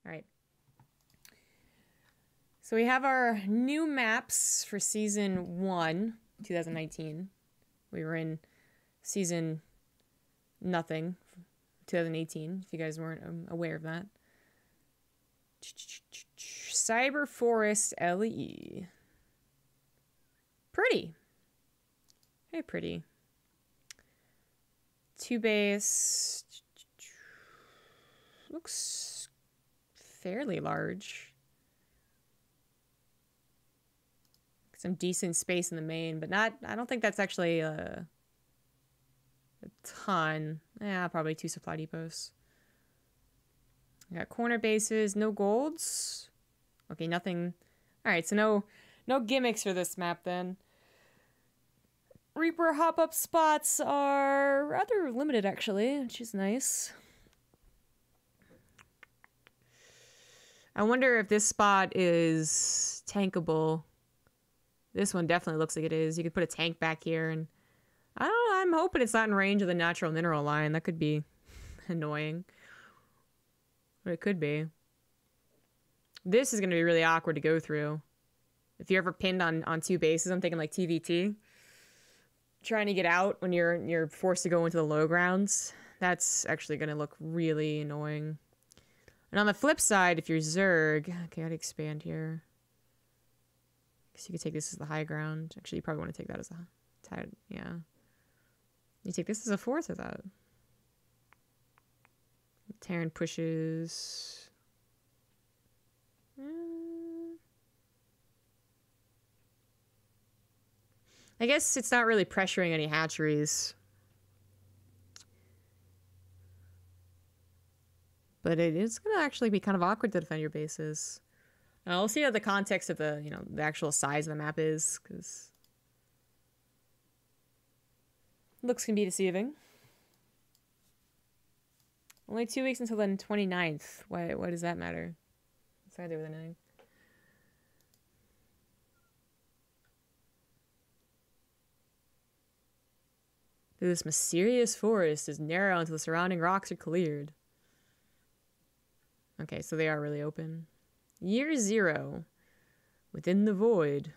All right. So we have our new maps for season 1, 2019. We were in season nothing, 2018, if you guys weren't aware of that. Cyber Forest LE. Pretty. Hey, pretty. 2 base. Looks fairly large. Some decent space in the main, but not, I don't think that's actually a ton. Yeah, probably 2 supply depots. We got corner bases, no golds. Okay, nothing. All right, so no gimmicks for this map then. Reaper hop-up spots are rather limited actually, which is nice. I wonder if this spot is tankable. This one definitely looks like it is. You could put a tank back here, and I don't know, I'm hoping it's not in range of the natural mineral line. That could be annoying. But it could be. This is going to be really awkward to go through. If you're ever pinned on 2 bases, I'm thinking like TVT. Trying to get out when you're forced to go into the low grounds. That's actually going to look really annoying. And on the flip side, if you're Zerg... Okay, I'd expand here. Because you could take this as the high ground. Actually, you probably want to take that as a... Yeah. You take this as a 4th of that. Terran pushes... I guess it's not really pressuring any hatcheries. But it is going to actually be kind of awkward to defend your bases. We'll see how the context of the, the actual size of the map is, because looks can be deceiving. Only 2 weeks until the 29th. Why does that matter? What's that do with anything? This mysterious forest is narrow until the surrounding rocks are cleared. Okay, so they are really open. Year 0. Within the void.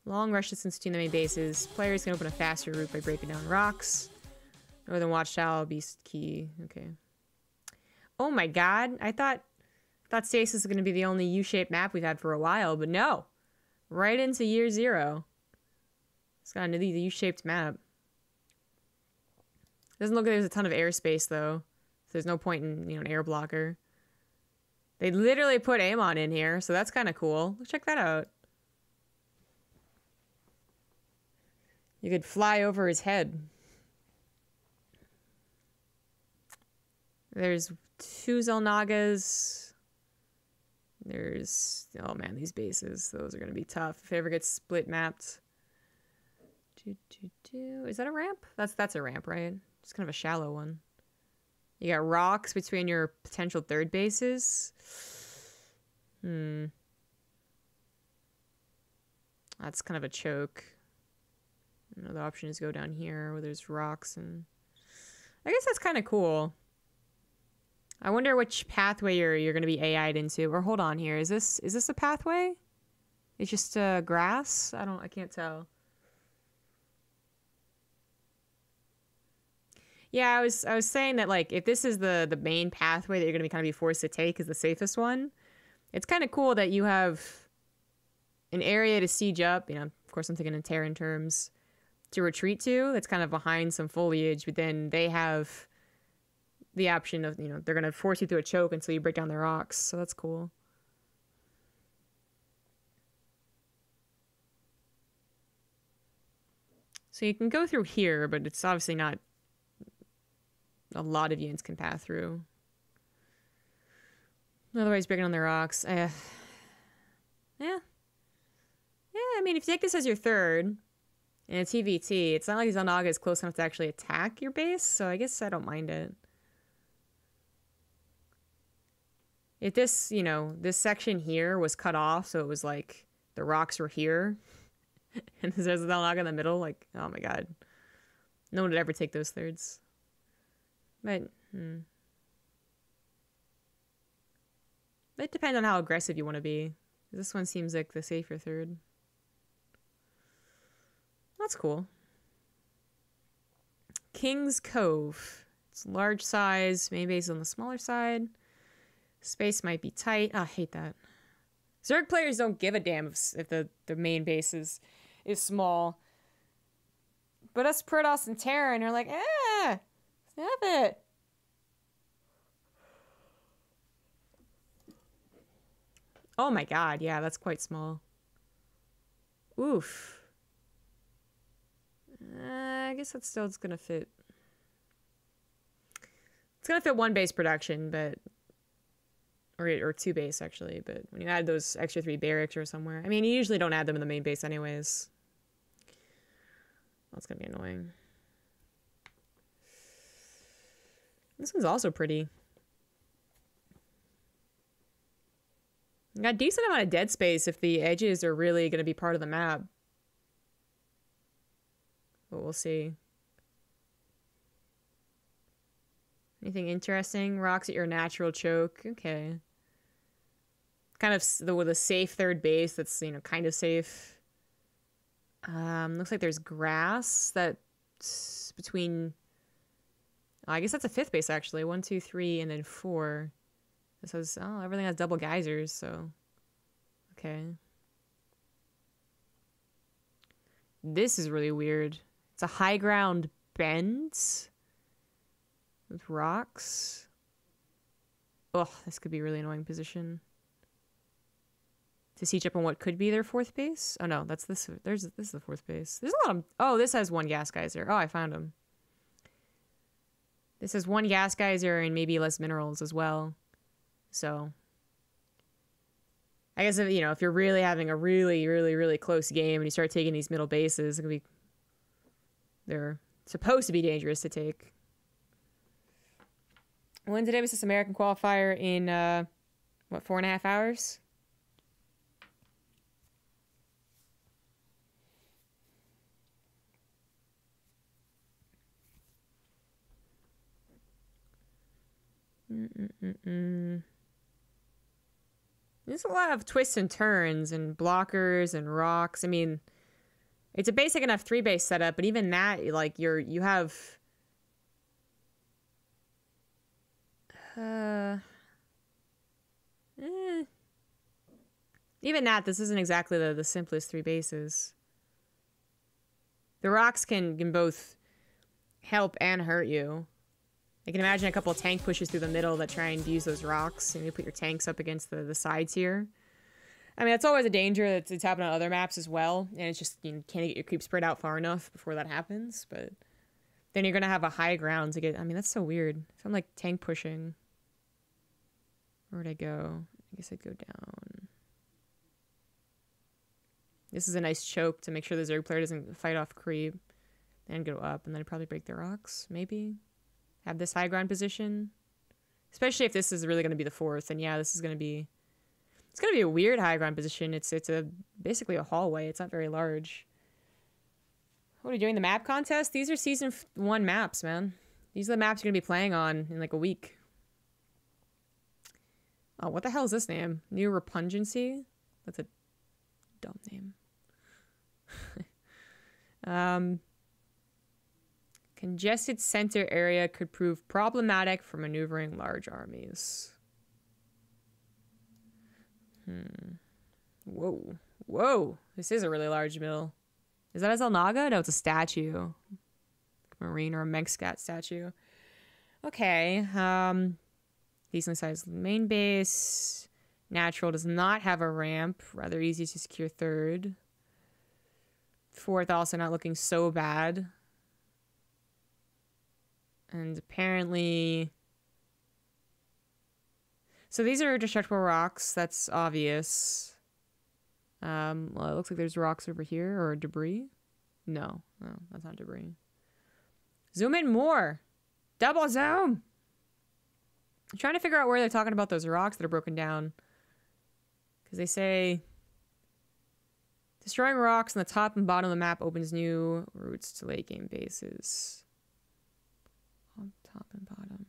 Long rush distance between the main bases. Players can open a faster route by breaking down rocks. Northern Watchtower, Beast Key. Okay. Oh my god. I thought Stasis was going to be the only U-shaped map we've had for a while, but no. Right into year 0. It's got a new U-shaped map. Doesn't look like there's a ton of airspace, though. So there's no point in, an air blocker. They literally put Amon in here, so that's kind of cool. Let's check that out. You could fly over his head. There's 2 Zelnagas. There's... Oh, man, these bases. Those are going to be tough if it ever gets split mapped. Is that a ramp? That's a ramp, right? It's kind of a shallow one. You got rocks between your potential 3rd bases. That's kind of a choke. Another option is go down here where there's rocks, and I guess that's kind of cool. I wonder which pathway you're going to be AI'd into. Or hold on here. Is this a pathway? It's just grass? I can't tell. Yeah, I was saying that, like, if this is the main pathway that you're going to be kind of be forced to take as the safest one, it's kind of cool that you have an area to siege up, of course I'm thinking in Terran terms, to retreat to that's kind of behind some foliage, but then they have the option of, they're going to force you through a choke until you break down the rocks, so that's cool. So you can go through here, but it's obviously not a lot of units can pass through. Otherwise, breaking on the rocks. Yeah. I mean, if you take this as your 3rd in a TVT, it's not like Zelnaga is close enough to actually attack your base, so I guess I don't mind it. If this, this section here was cut off, so it was like the rocks were here, and there's Zelnaga in the middle, like, oh my god. No one would ever take those 3rds. But, It depends on how aggressive you want to be. This one seems like the safer third. That's cool. King's Cove. It's large size. Main base is on the smaller side. Space might be tight. Oh, I hate that. Zerg players don't give a damn if the main base is small. But us Protoss and Terran are like, snap it. Oh my god, yeah, that's quite small. Oof. I guess that's still gonna fit. It's gonna fit one base production, but or two base actually. But when you add those extra 3 barracks or somewhere, I mean, you usually don't add them in the main base anyways. That's gonna be annoying. This one's also pretty. You got a decent amount of dead space if the edges are really gonna be part of the map. But we'll see. Anything interesting? Rocks at your natural choke. Okay. Kind of with a safe third base that's, you know, kind of safe. Looks like there's grass that's between... Oh, I guess that's a 5th base, actually. 1, 2, 3, and then 4. This has... Oh, everything has double geysers, so... Okay. This is really weird. It's a high ground bend with rocks. Ugh, this could be a really annoying position. To siege up on what could be their 4th base? Oh no, that's this. This is the 4th base. There's a lot of... Oh, this has 1 gas geyser. Oh, I found him. This has 1 gas geyser and maybe less minerals as well. So... I guess if, you know, if you're really having a really close game and you start taking these middle bases, it could be... They're supposed to be dangerous to take. When today was this American qualifier in, what, 4.5 hours? There's a lot of twists and turns and blockers and rocks. I mean, it's a basic enough 3 base setup, but even that, like, you have... Even that, this isn't exactly the simplest 3 bases. The rocks can both help and hurt you. I can imagine a couple of tank pushes through the middle that try and use those rocks, and you put your tanks up against the sides here. I mean, that's always a danger that's happened on other maps as well, and it's just, you can't get your creep spread out far enough before that happens, but then you're gonna have a high ground to get... I mean, that's so weird. So I'm like tank pushing. Where'd I go? I guess I'd go down. This is a nice choke to make sure the Zerg player doesn't fight off creep. Then go up, and then I'd probably break the rocks, maybe. Have this high ground position. Especially if this is really going to be the 4th, and yeah, this is going to be... It's going to be a weird high ground position. It's basically a hallway. It's not very large. What are you doing? The map contest? These are season 1 maps, man. These are the maps you're going to be playing on in like a week. Oh, what the hell is this name? Noura Pungency? That's a dumb name. Congested center area could prove problematic for maneuvering large armies. Whoa. Whoa. This is a really large mill. Is that a Zelnaga? No, it's a statue. Marine or a Megscat statue. Okay. Decently sized main base. Natural does not have a ramp. Rather easy to secure 3rd. 4th also not looking so bad. And apparently... So these are destructible rocks. That's obvious. Well, it looks like there's rocks over here. Or debris. No, that's not debris. Zoom in more. Double zoom. I'm trying to figure out where they're talking about those rocks that are broken down. Because they say... Destroying rocks on the top and bottom of the map opens new routes to late game bases. On top and bottom.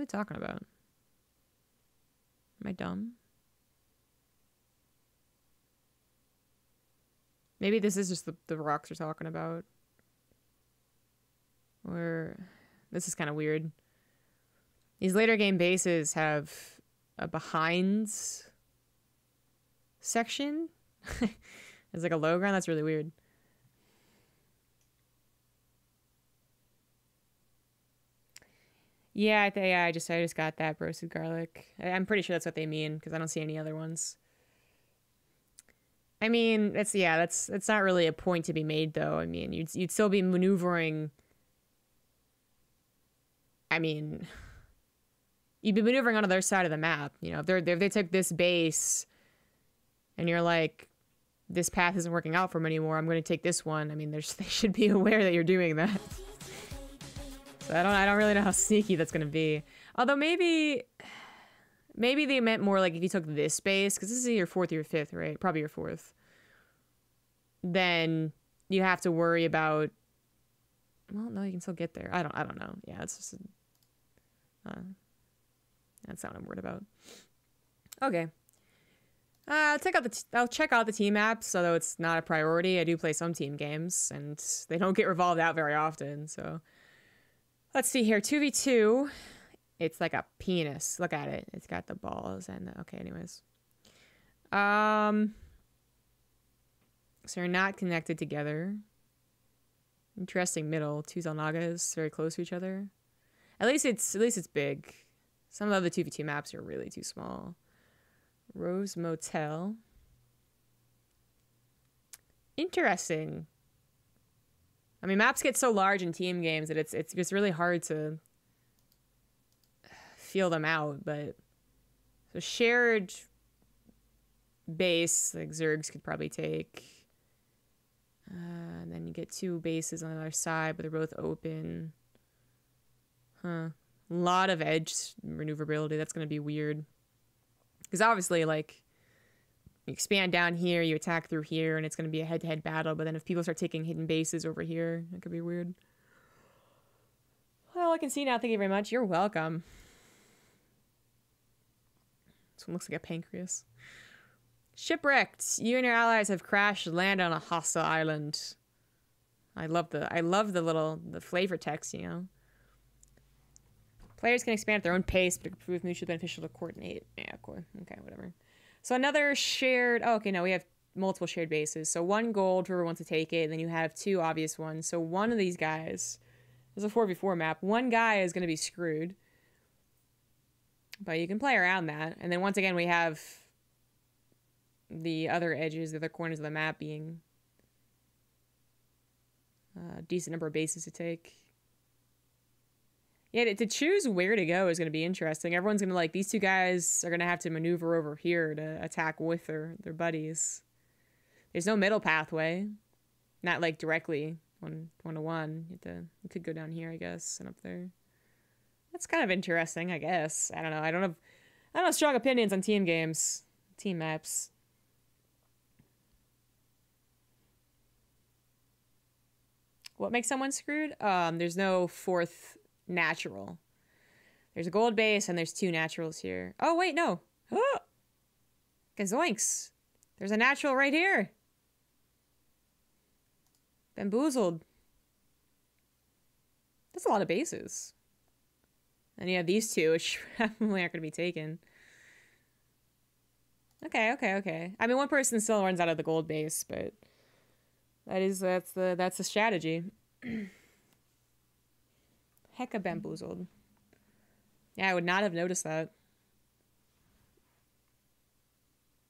are they talking about? Am I dumb? Maybe this is just the rocks they're talking about. Or this is kind of weird. These later game bases have a behinds section. It's like a low ground. That's really weird. Yeah, I just got that roasted garlic. I'm pretty sure that's what they mean because I don't see any other ones. I mean, it's not really a point to be made though. I mean, you'd still be maneuvering. I mean, you'd be maneuvering on the other side of the map. You know, if they took this base, and you're like, this path isn't working out for them anymore. I'm going to take this one. I mean, they should be aware that you're doing that. So I don't really know how sneaky that's going to be. Although maybe they meant more like if you took this base, because this is your 4th or your 5th, right? Probably your 4th. Then you have to worry about. Well, no, you can still get there. I don't know. Yeah, it's just. That's not what I'm worried about. Okay. I'll check out the team apps, although it's not a priority. I do play some team games, and they don't get revolved out very often. So, let's see here. 2v2. It's like a penis. Look at it. It's got the balls and okay. Anyways, so they're not connected together. Interesting middle. 2 Zelnagas very close to each other. At least it's big. Some of the other 2v2 maps are really too small. Rose Motel. Interesting. I mean, maps get so large in team games that it's just really hard to feel them out. But so shared base, like Zergs could probably take. And then you get 2 bases on the other side, but they're both open. Huh. A lot of edge maneuverability. That's going to be weird. Because obviously, like, you expand down here, you attack through here, and it's going to be a head-to-head battle. But then if people start taking hidden bases over here, that could be weird. Well, I can see now. Thank you very much. You're welcome. This one looks like a pancreas. Shipwrecked. You and your allies have crashed land on a hostile island. I love the flavor text, you know. Players can expand at their own pace, but it can prove mutually beneficial to coordinate. Yeah, cool. Okay, whatever. So another shared. Oh, okay, no, we have multiple shared bases. So 1 gold, whoever wants to take it. And then you have 2 obvious ones. So one of these guys is a 4v4 map. One guy is going to be screwed, but you can play around that. And then once again, we have the other edges, the other corners of the map being a decent number of bases to take. Yeah, to choose where to go is going to be interesting. Everyone's going to these 2 guys are going to have to maneuver over here to attack with their buddies. There's no middle pathway. Not like directly one-to-one. You could go down here, I guess, and up there. That's kind of interesting, I guess. I don't know. I don't have strong opinions on team games, team maps. What makes someone screwed? There's no 4th natural. There's a gold base and there's 2 naturals here. Oh, wait, no. Oh! Gazoinks. There's a natural right here. Bamboozled. That's a lot of bases. And you have these 2, which probably aren't going to be taken. Okay. I mean, one person still runs out of the gold base, but that's the strategy. Hecka bamboozled. Yeah, I would not have noticed that.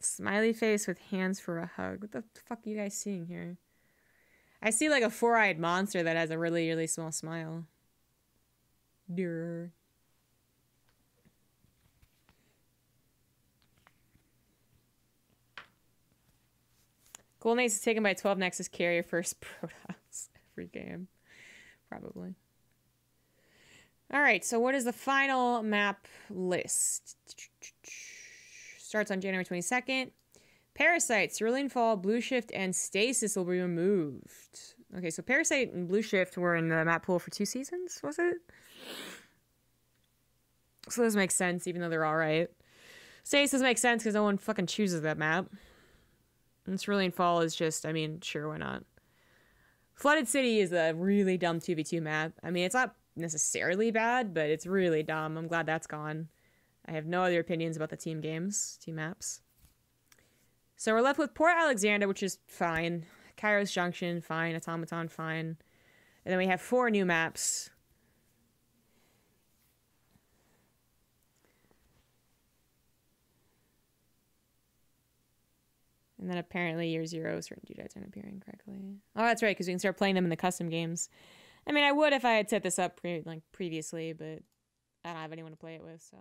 Smiley face with hands for a hug. What the fuck are you guys seeing here? I see like a 4-eyed monster that has a really, really small smile. Durr. Golden Ace is taken by 12 Nexus carrier first Protoss every game. Probably. Alright, so what is the final map list? Starts on January 22nd. Parasite, Cerulean Fall, Blue Shift, and Stasis will be removed. Okay, so Parasite and Blue Shift were in the map pool for 2 seasons, was it? So those make sense, even though they're all right. Stasis makes sense because no one fucking chooses that map. And Cerulean Fall is just, I mean, sure, why not? Flooded City is a really dumb 2v2 map. I mean, it's not necessarily bad, but it's really dumb. I'm glad that's gone. I have no other opinions about the team maps. So we're left with Port Alexander, which is fine. Kairos Junction, fine. Automaton, fine. And then we have 4 new maps. And then apparently year 0, certain dudes aren't appearing correctly. Oh, that's right, because we can start playing them in the custom games. I mean, I would if I had set this up previously, but I don't have anyone to play it with, so...